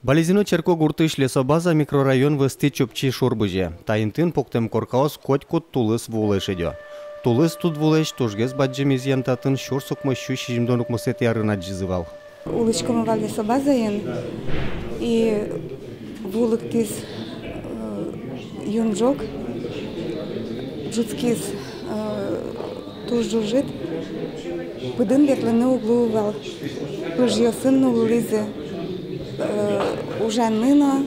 Балезино черко гуртыш лесобаза микрорайон высты чөпчи шурбыже. Тайынтын поктем коркаос котькут тулыс вулыш идё. Тулыс тут вулыш тужгез баджемиз янтатын шур сукмыщу шижимдонук мусет ярына джизывал. Улычкомова лесобаза и вулыктис юнжок жуцкис тужужит пыдын ветлыны углувал. Пыжьёсын улызе ужанына,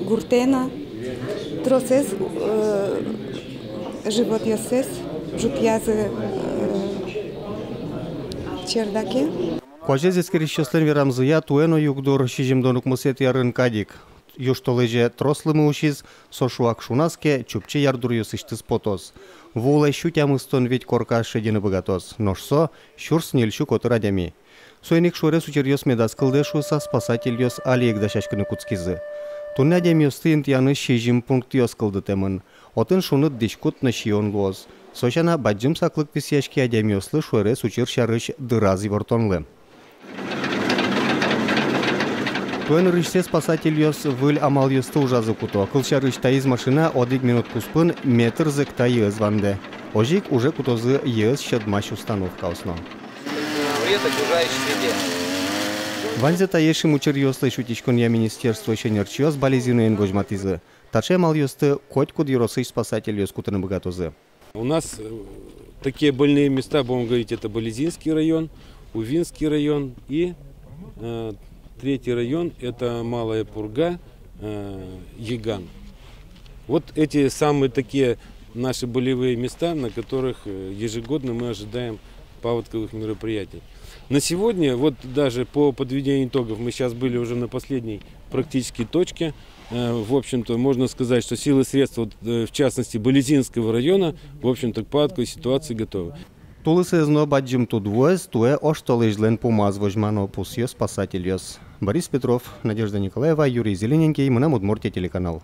гуртена, тросес, живот ясес, жупязы чердаке. Кожез эскерещеслен верамзыя туэно югдур шижимдонук мусет ярын кадик. Юштолеже трослымы ушиз сошуак шунаске чупче ярдур юсыштыз потос. Вулай щутямыстон ведь корка шедины богатос. Ношсо щурс нельщу котырадями. Суэник шурес учерьёс медас кылдешуса спасательёс алиек дашашкыны куцкизы. Туннядемьёс тыйынт яны шижим пунктёс кылдытемын. Отын шуныт дишкут нащион лоз. Сочана баджым саклык тысячки адемьёслы шурес учер шарыш дырази вортонлы. Туэн рышсе спасательёс выль амалёсты ужазы куто. Кылшарышта из машина одик минут куспын метр зыкта ез ванде. Ожик уже кутозы ез щадмащ установка основ. Ванзе таешим учерьёслы шутичкон я министерство еще нерчёс балезинуен божматизы. Таче амалёсты котькуд юросыш спасательёс кутаны богатозы. У нас такие больные места, будем говорить, это Балезинский район, Увинский район и третий район – это Малая Пурга, Яган. Вот эти самые такие наши болевые места, на которых ежегодно мы ожидаем паводковых мероприятий. На сегодня, вот даже по подведению итогов, мы сейчас были уже на последней практически точке. В общем-то, можно сказать, что силы и средства, в частности, Балезинского района, в общем-то, к паводковой ситуации готовы. Тулысезно баджим тудвоез, туэ оштолыжлен пумаз вожмано пусьё спасательёс. Борис Петров, Надежда Николаева, Юрий Зелененький, Мына Удмуртия телеканал.